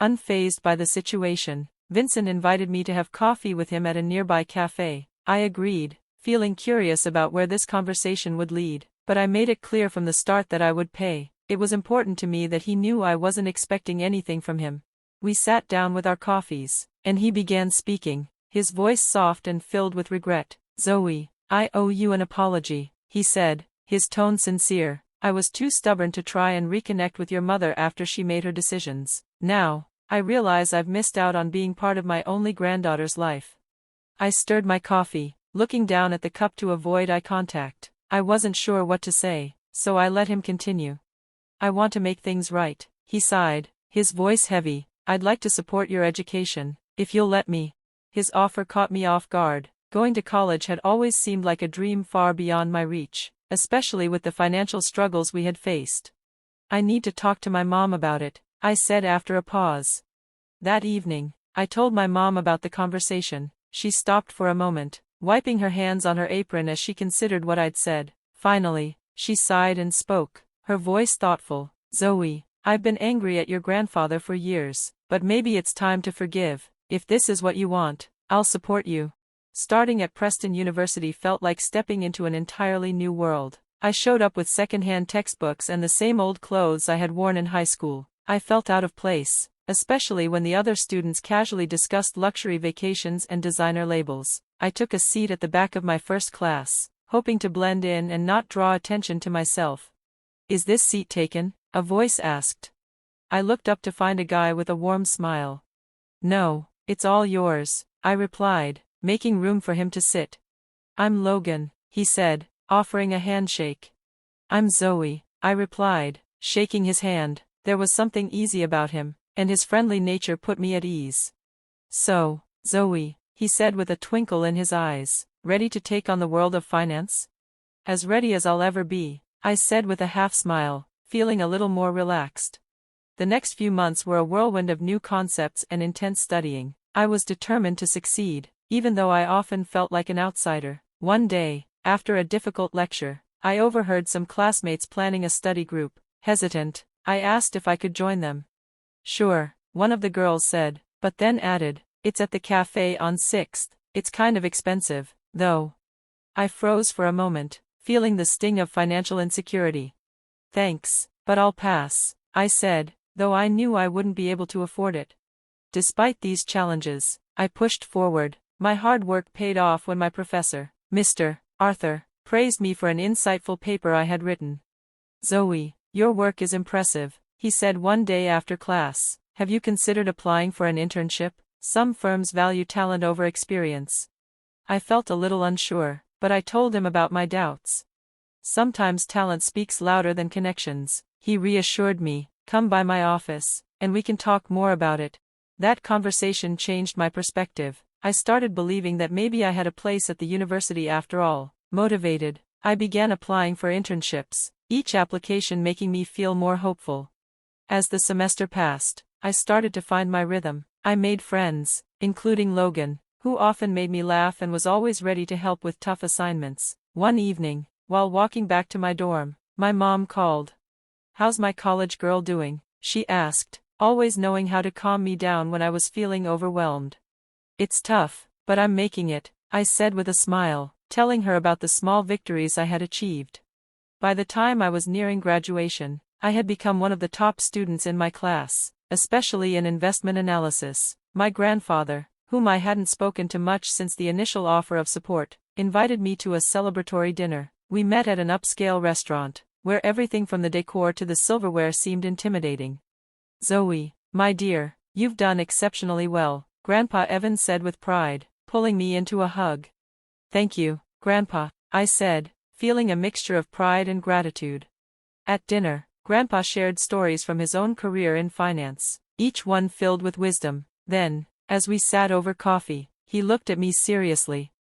Unfazed by the situation, Vincent invited me to have coffee with him at a nearby café. I agreed, feeling curious about where this conversation would lead, but I made it clear from the start that I would pay. It was important to me that he knew I wasn't expecting anything from him. We sat down with our coffees, and he began speaking, his voice soft and filled with regret. "Zoe, I owe you an apology," he said, his tone sincere. "I was too stubborn to try and reconnect with your mother after she made her decisions. Now, I realize I've missed out on being part of my only granddaughter's life." I stirred my coffee, looking down at the cup to avoid eye contact. I wasn't sure what to say, so I let him continue. "I want to make things right," he sighed, his voice heavy. "I'd like to support your education, if you'll let me." His offer caught me off guard. Going to college had always seemed like a dream far beyond my reach, especially with the financial struggles we had faced. "I need to talk to my mom about it," I said after a pause. That evening, I told my mom about the conversation. She stopped for a moment, wiping her hands on her apron as she considered what I'd said. Finally, she sighed and spoke, her voice thoughtful. "Zoe, I've been angry at your grandfather for years, but maybe it's time to forgive. If this is what you want, I'll support you." Starting at Preston University felt like stepping into an entirely new world. I showed up with second-hand textbooks and the same old clothes I had worn in high school. I felt out of place, especially when the other students casually discussed luxury vacations and designer labels. I took a seat at the back of my first class, hoping to blend in and not draw attention to myself. "Is this seat taken?" a voice asked. I looked up to find a guy with a warm smile. "No, it's all yours," I replied, making room for him to sit. "I'm Logan," he said, offering a handshake. "I'm Zoe," I replied, shaking his hand. There was something easy about him, and his friendly nature put me at ease. "So, Zoe," he said with a twinkle in his eyes, "ready to take on the world of finance?" "As ready as I'll ever be," I said with a half-smile, feeling a little more relaxed. The next few months were a whirlwind of new concepts and intense studying. I was determined to succeed, even though I often felt like an outsider. One day, after a difficult lecture, I overheard some classmates planning a study group. Hesitant, I asked if I could join them. "Sure," one of the girls said, but then added, "It's at the café on 6th, it's kind of expensive, though." I froze for a moment, feeling the sting of financial insecurity. "Thanks, but I'll pass," I said, though I knew I wouldn't be able to afford it. Despite these challenges, I pushed forward. My hard work paid off when my professor, Mr. Arthur, praised me for an insightful paper I had written. "Zoe, your work is impressive," he said one day after class. "Have you considered applying for an internship? Some firms value talent over experience." I felt a little unsure, but I told him about my doubts. "Sometimes talent speaks louder than connections," he reassured me. "Come by my office, and we can talk more about it." That conversation changed my perspective. I started believing that maybe I had a place at the university after all. Motivated, I began applying for internships, each application making me feel more hopeful. As the semester passed, I started to find my rhythm. I made friends, including Logan, who often made me laugh and was always ready to help with tough assignments. One evening, while walking back to my dorm, my mom called. "How's my college girl doing?" she asked, always knowing how to calm me down when I was feeling overwhelmed. "It's tough, but I'm making it," I said with a smile, telling her about the small victories I had achieved. By the time I was nearing graduation, I had become one of the top students in my class, especially in investment analysis. My grandfather, whom I hadn't spoken to much since the initial offer of support, invited me to a celebratory dinner. We met at an upscale restaurant, where everything from the decor to the silverware seemed intimidating. "Zoe, my dear, you've done exceptionally well," Grandpa Evan said with pride, pulling me into a hug. "Thank you, Grandpa," I said, feeling a mixture of pride and gratitude. At dinner, Grandpa shared stories from his own career in finance, each one filled with wisdom. Then, as we sat over coffee, he looked at me seriously.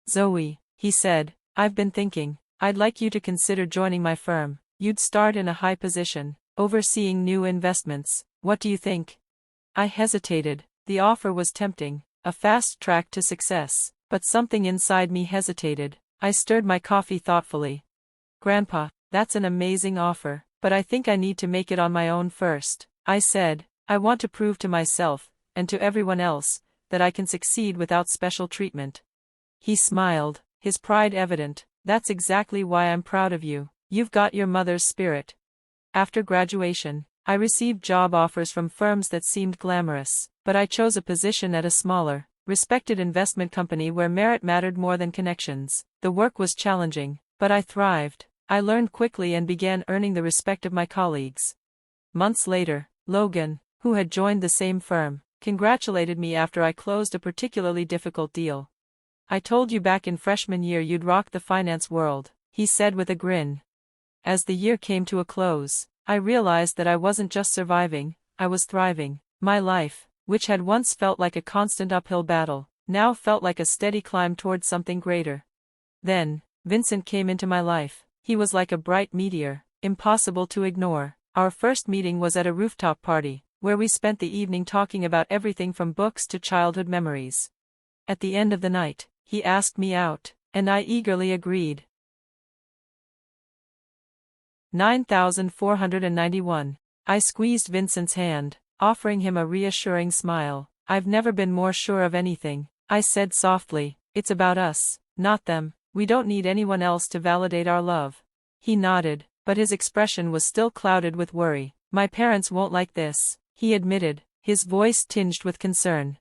"Zoe," he said, "I've been thinking, I'd like you to consider joining my firm. You'd start in a high position, overseeing new investments. What do you think?" I hesitated. The offer was tempting, a fast track to success, but something inside me hesitated. I stirred my coffee thoughtfully. "Grandpa, that's an amazing offer, but I think I need to make it on my own first," I said, I want to prove to myself, and to everyone else, that I can succeed without special treatment. He smiled, his pride evident. That's exactly why I'm proud of you. You've got your mother's spirit. After graduation, I received job offers from firms that seemed glamorous, but I chose a position at a smaller, respected investment company where merit mattered more than connections. The work was challenging, but I thrived. I learned quickly and began earning the respect of my colleagues. Months later, Logan, who had joined the same firm, congratulated me after I closed a particularly difficult deal. "I told you back in freshman year you'd rock the finance world," he said with a grin. As the year came to a close, I realized that I wasn't just surviving, I was thriving. My life, which had once felt like a constant uphill battle, now felt like a steady climb towards something greater. Then, Vincent came into my life. He was like a bright meteor, impossible to ignore. Our first meeting was at a rooftop party, where we spent the evening talking about everything from books to childhood memories. At the end of the night, he asked me out, and I eagerly agreed. 9491. I squeezed Vincent's hand, offering him a reassuring smile. "I've never been more sure of anything," I said softly. "It's about us, not them. We don't need anyone else to validate our love." He nodded, but his expression was still clouded with worry. "My parents won't like this," he admitted, his voice tinged with concern.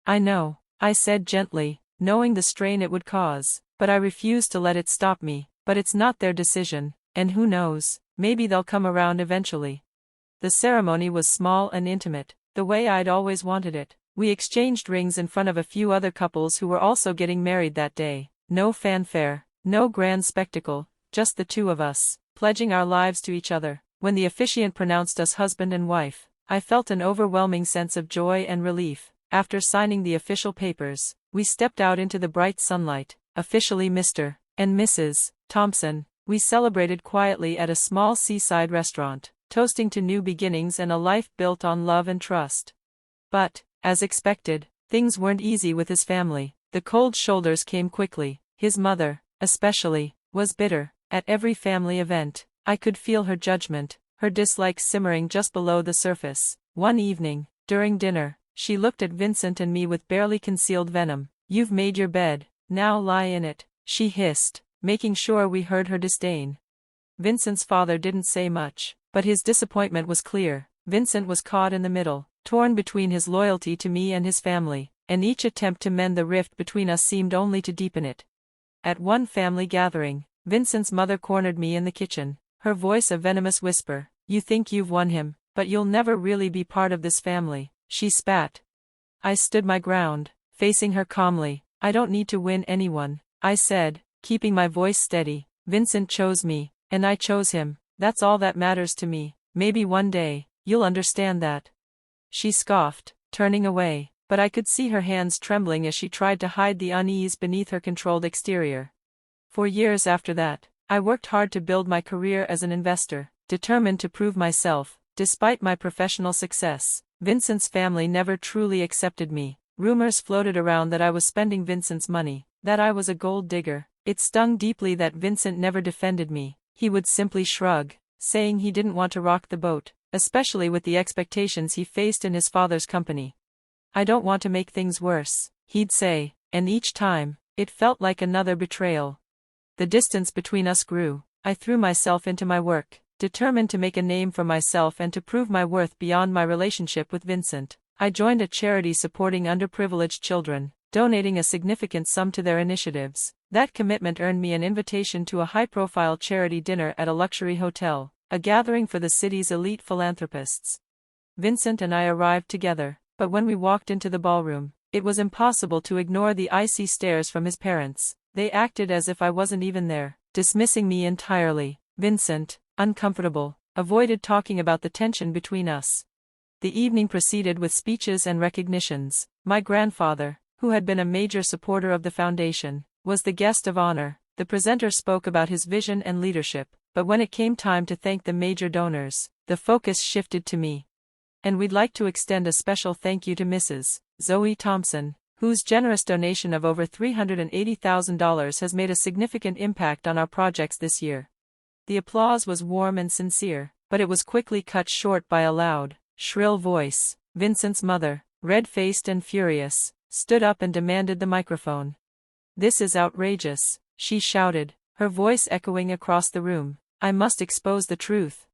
"I know," I said gently, knowing the strain it would cause, "but I refuse to let it stop me. But it's not their decision, and who knows, maybe they'll come around eventually." The ceremony was small and intimate, the way I'd always wanted it. We exchanged rings in front of a few other couples who were also getting married that day. No fanfare, no grand spectacle, just the two of us, pledging our lives to each other. When the officiant pronounced us husband and wife, I felt an overwhelming sense of joy and relief. After signing the official papers, we stepped out into the bright sunlight, officially Mr. and Mrs. Thompson. We celebrated quietly at a small seaside restaurant, toasting to new beginnings and a life built on love and trust. But, as expected, things weren't easy with his family. The cold shoulders came quickly. His mother, especially, was bitter. At every family event, I could feel her judgment, her dislike simmering just below the surface. One evening, during dinner, she looked at Vincent and me with barely concealed venom. "You've made your bed, now lie in it," she hissed, making sure we heard her disdain. Vincent's father didn't say much, but his disappointment was clear. Vincent was caught in the middle, torn between his loyalty to me and his family, and each attempt to mend the rift between us seemed only to deepen it. At one family gathering, Vincent's mother cornered me in the kitchen, her voice a venomous whisper. "You think you've won him, but you'll never really be part of this family," she spat. I stood my ground, facing her calmly. "I don't need to win anyone," I said, keeping my voice steady. "Vincent chose me, and I chose him. That's all that matters to me. Maybe one day, you'll understand that." She scoffed, turning away, but I could see her hands trembling as she tried to hide the unease beneath her controlled exterior. For years after that, I worked hard to build my career as an investor, determined to prove myself. Despite my professional success, Vincent's family never truly accepted me. Rumors floated around that I was spending Vincent's money, that I was a gold digger. It stung deeply that Vincent never defended me. He would simply shrug, saying he didn't want to rock the boat, especially with the expectations he faced in his father's company. "I don't want to make things worse," he'd say, and each time, it felt like another betrayal. The distance between us grew. I threw myself into my work, determined to make a name for myself and to prove my worth beyond my relationship with Vincent. I joined a charity supporting underprivileged children, donating a significant sum to their initiatives. That commitment earned me an invitation to a high-profile charity dinner at a luxury hotel, a gathering for the city's elite philanthropists. Vincent and I arrived together, but when we walked into the ballroom, it was impossible to ignore the icy stares from his parents. They acted as if I wasn't even there, dismissing me entirely. Vincent, uncomfortable, avoided talking about the tension between us. The evening proceeded with speeches and recognitions. My grandfather, who had been a major supporter of the foundation, was the guest of honor. The presenter spoke about his vision and leadership, but when it came time to thank the major donors, the focus shifted to me. "And we'd like to extend a special thank you to Mrs. Zoe Thompson, whose generous donation of over $380,000 has made a significant impact on our projects this year." The applause was warm and sincere, but it was quickly cut short by a loud, shrill voice. Vincent's mother, red-faced and furious, stood up and demanded the microphone. "This is outrageous," she shouted, her voice echoing across the room. "I must expose the truth."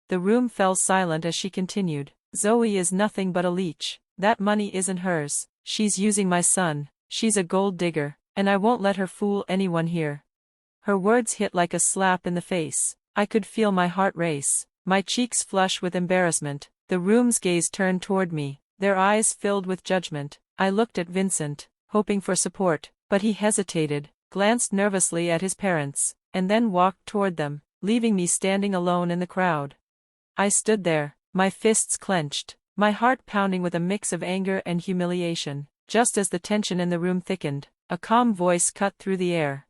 The room fell silent as she continued. "Zoe is nothing but a leech. That money isn't hers. She's using my son. She's a gold digger, and I won't let her fool anyone here." Her words hit like a slap in the face. I could feel my heart race, my cheeks flush with embarrassment. The room's gaze turned toward me, their eyes filled with judgment. I looked at Vincent, hoping for support, but he hesitated, glanced nervously at his parents, and then walked toward them, leaving me standing alone in the crowd. I stood there, my fists clenched, my heart pounding with a mix of anger and humiliation. Just as the tension in the room thickened, a calm voice cut through the air.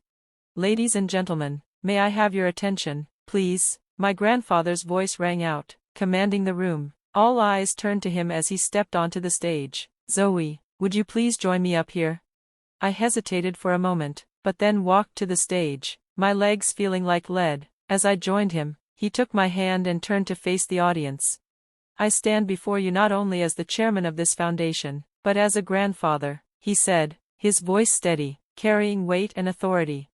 "Ladies and gentlemen, may I have your attention, please?" My grandfather's voice rang out, commanding the room. All eyes turned to him as he stepped onto the stage. "Zoe, would you please join me up here?" I hesitated for a moment, but then walked to the stage, my legs feeling like lead. As I joined him, he took my hand and turned to face the audience. "I stand before you not only as the chairman of this foundation, but as a grandfather," he said, his voice steady, carrying weight and authority.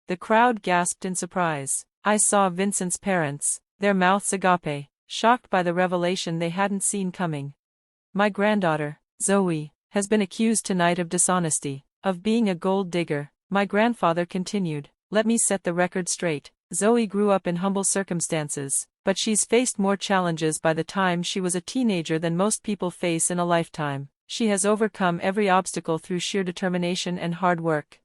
The crowd gasped in surprise. I saw Vincent's parents, their mouths agape, shocked by the revelation they hadn't seen coming. "My granddaughter, Zoe, has been accused tonight of dishonesty, of being a gold digger," my grandfather continued. "Let me set the record straight. Zoe grew up in humble circumstances, but she's faced more challenges by the time she was a teenager than most people face in a lifetime. She has overcome every obstacle through sheer determination and hard work."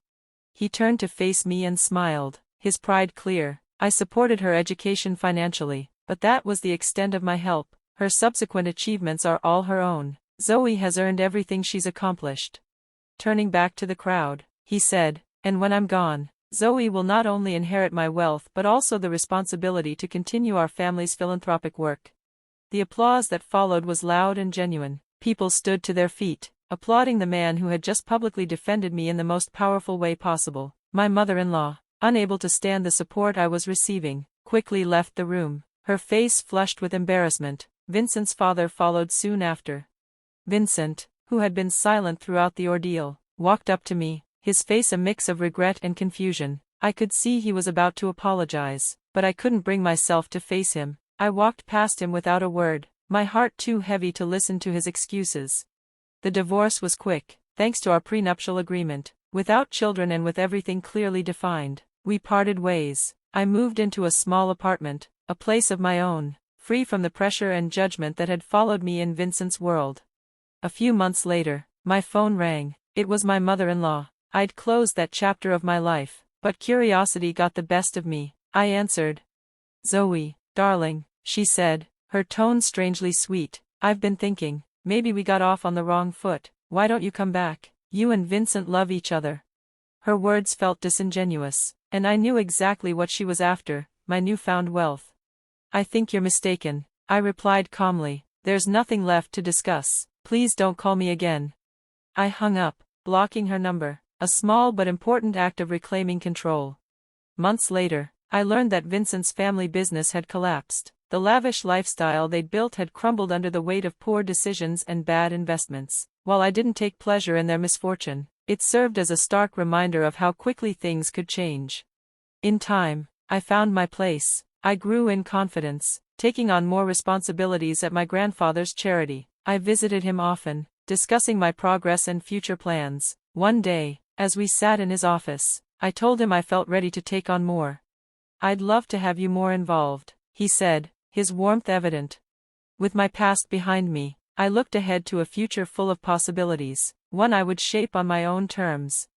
He turned to face me and smiled, his pride clear. "I supported her education financially, but that was the extent of my help. Her subsequent achievements are all her own. Zoe has earned everything she's accomplished." Turning back to the crowd, he said, "And when I'm gone, Zoe will not only inherit my wealth but also the responsibility to continue our family's philanthropic work." The applause that followed was loud and genuine. People stood to their feet, applauding the man who had just publicly defended me in the most powerful way possible. My mother-in-law, unable to stand the support I was receiving, quickly left the room, her face flushed with embarrassment. Vincent's father followed soon after. Vincent, who had been silent throughout the ordeal, walked up to me, his face a mix of regret and confusion. I could see he was about to apologize, but I couldn't bring myself to face him. I walked past him without a word, my heart too heavy to listen to his excuses. The divorce was quick, thanks to our prenuptial agreement. Without children and with everything clearly defined, we parted ways. I moved into a small apartment, a place of my own, free from the pressure and judgment that had followed me in Vincent's world. A few months later, my phone rang. It was my mother-in-law. I'd closed that chapter of my life, but curiosity got the best of me. I answered. "Zoe, darling," she said, her tone strangely sweet, "I've been thinking, maybe we got off on the wrong foot. Why don't you come back? You and Vincent love each other." Her words felt disingenuous, and I knew exactly what she was after, my newfound wealth. "I think you're mistaken," I replied calmly. "There's nothing left to discuss. Please don't call me again." I hung up, blocking her number, a small but important act of reclaiming control. Months later, I learned that Vincent's family business had collapsed. The lavish lifestyle they'd built had crumbled under the weight of poor decisions and bad investments. While I didn't take pleasure in their misfortune, it served as a stark reminder of how quickly things could change. In time, I found my place. I grew in confidence, taking on more responsibilities at my grandfather's charity. I visited him often, discussing my progress and future plans. One day, as we sat in his office, I told him I felt ready to take on more. "I'd love to have you more involved," he said, his warmth evident. With my past behind me, I looked ahead to a future full of possibilities, one I would shape on my own terms.